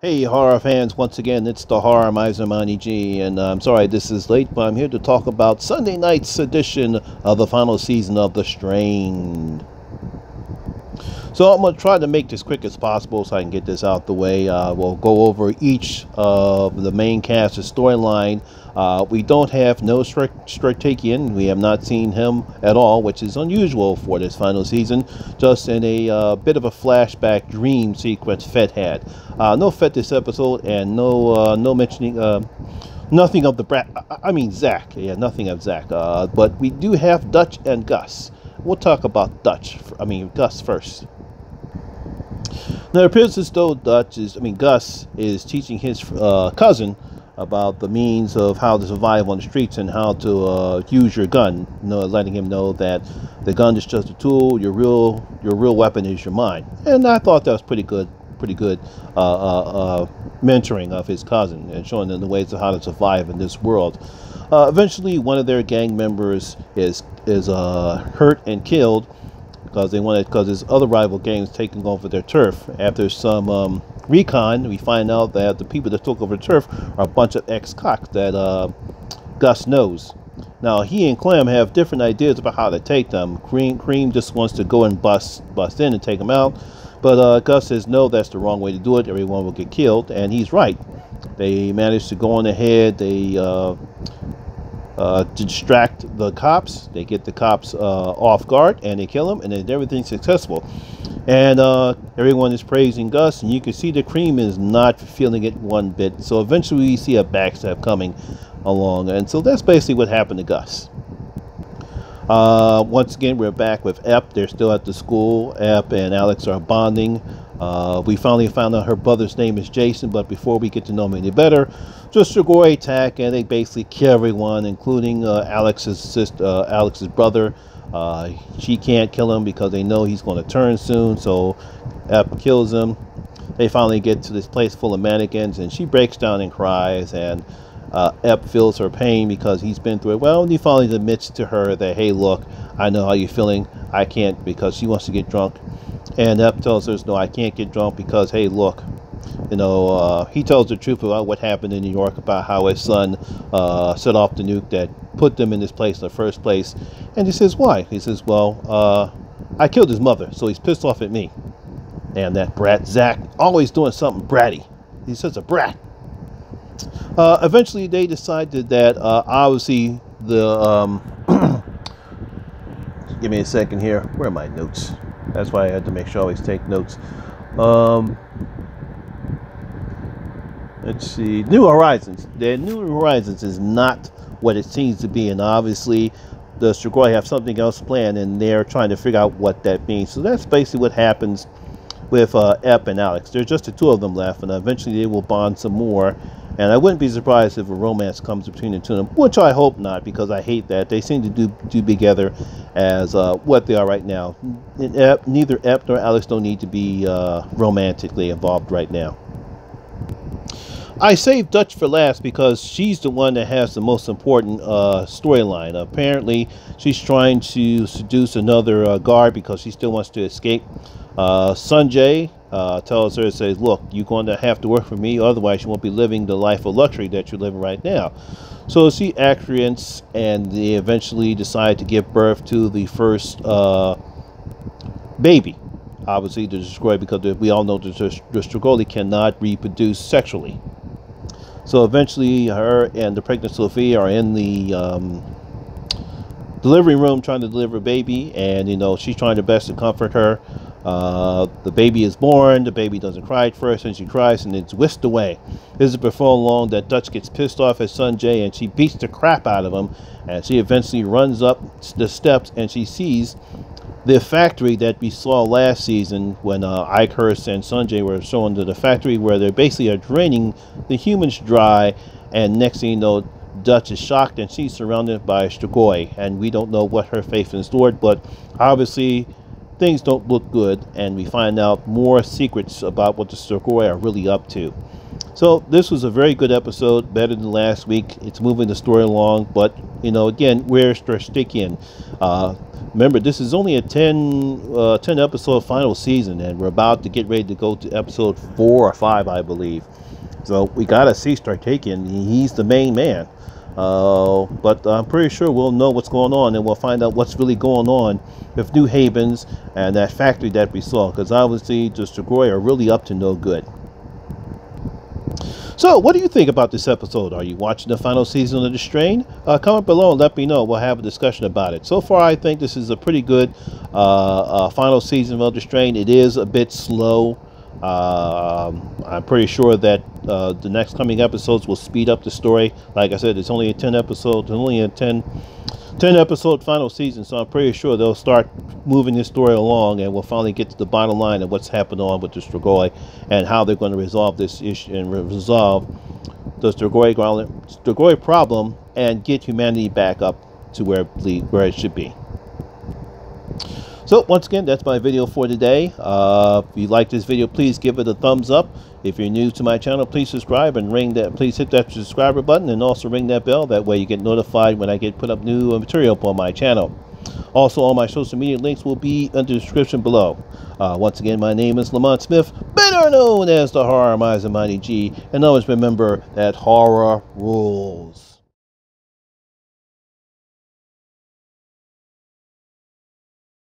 Hey, horror fans, once again, it's the Horror Miser Monty G, and I'm sorry this is late, but I'm here to talk about Sunday night's edition of the final season of The Strain. So I'm going to try to make this quick as possible so I can get this out the way. We'll go over each of the main cast's storyline. We don't have no Strategian. We have not seen him at all, which is unusual for this final season. Just in a bit of a flashback dream sequence Fett had. No Fett this episode, and no mentioning, nothing of the brat. I mean Zach. Yeah, nothing of Zach. But we do have Dutch and Gus. We'll talk about Gus first. Now, it appears as though Gus is teaching his cousin about the means of how to survive on the streets and how to use your gun. Letting him know that the gun is just a tool. Your real weapon is your mind. And I thought that was pretty good mentoring of his cousin and showing them the ways of how to survive in this world. Eventually, one of their gang members is hurt and killed because his other rival gang is taking over their turf. After some recon, we find out that the people that took over the turf are a bunch of ex-cocks that Gus knows. Now, he and Clem have different ideas about how to take them. Cream just wants to go and bust in and take them out, but Gus says no, that's the wrong way to do it. Everyone will get killed, and he's right. They manage to go on ahead. They distract the cops. They get the cops off guard, and they kill them, and then everything's successful. And everyone is praising Gus, and you can see the Cream is not feeling it one bit. So eventually we see a backstab coming along, and so that's basically what happened to Gus. Once again, we're back with Ep. They're still at the school. Ep and Alex are bonding. We finally found out her brother's name is Jason, but before we get to know him any better, just Strigoi attack, and they basically kill everyone, including Alex's brother. She can't kill him because they know he's going to turn soon, so Ep kills him. They finally get to this place full of mannequins, and she breaks down and cries, and Ep feels her pain because he's been through it. Well, and he finally admits to her that, hey, look, I know how you're feeling. I can't, because she wants to get drunk. And Ep tells her, no, I can't get drunk because, hey, look, he tells the truth about what happened in New York, about how his son set off the nuke that put them in this place in the first place. And he says, why? He says, well, I killed his mother, so he's pissed off at me. And that brat, Zach, always doing something bratty. He's such a brat. Eventually, they decided that, obviously, give me a second here. Where are my notes? That's why I had to make sure I always take notes. Let's see. New Horizons. The New Horizons is not what it seems to be, and obviously the Strigoi have something else planned, and they're trying to figure out what that means. So that's basically what happens with Ep and Alex. There's just the two of them left, and eventually they will bond some more. And I wouldn't be surprised if a romance comes between the two of them, which I hope not, because I hate that. They seem to do together as what they are right now. Neither Ep nor Alex don't need to be romantically involved right now. I saved Dutch for last because she's the one that has the most important storyline. Apparently, she's trying to seduce another guard because she still wants to escape. Sanjay tells her, says, look, you're going to have to work for me, otherwise you won't be living the life of luxury that you're living right now. So she acquiesces, and they eventually decide to give birth to the first baby. Obviously, the Strigoi, because we all know that the Strigoi cannot reproduce sexually. So eventually, her and the pregnant Sophie are in the delivery room trying to deliver a baby, and she's trying her best to comfort her. The baby is born. The baby doesn't cry at first, and she cries, and it's whisked away. This is before long that Dutch gets pissed off at Sanjay, and she beats the crap out of him, and she eventually runs up the steps, and she sees the factory that we saw last season when Icarus and Sanjay were shown to the factory, where they basically are draining the humans dry, and next thing you know, Dutch is shocked, and she's surrounded by Strigoi, and we don't know what her fate is stored, but obviously things don't look good, and we find out more secrets about what the Strigoi are really up to. So this was a very good episode, better than last week. It's moving the story along, but you know, again, where's Drastikian? Remember, this is only a 10 episode final season, and we're about to get ready to go to episode 4 or 5, I believe. So we gotta see Drastikian. He's the main man. But I'm pretty sure we'll know what's going on, and we'll find out what's really going on with New Havens and that factory that we saw, because obviously the Strigoi are really up to no good. So, what do you think about this episode? Are you watching the final season of The Strain? Comment below and let me know. We'll have a discussion about it. So far, I think this is a pretty good final season of The Strain. It is a bit slow. I'm pretty sure that the next coming episodes will speed up the story. Like I said, it's only a 10 episode final season, so I'm pretty sure they'll start moving this story along, and we'll finally get to the bottom line of what's happened on with the Strigoi and how they're going to resolve this issue and resolve the Strigoi problem and get humanity back up to where it should be. So once again, that's my video for today. If you like this video, please give it a thumbs up. If you're new to my channel, please subscribe and please hit that subscriber button and also ring that bell. That way you get notified when I put up new material on my channel. Also, all my social media links will be in the description below. Once again, my name is Lamont Smith, better known as the Horror Miser Mighty G, and always remember that horror rules.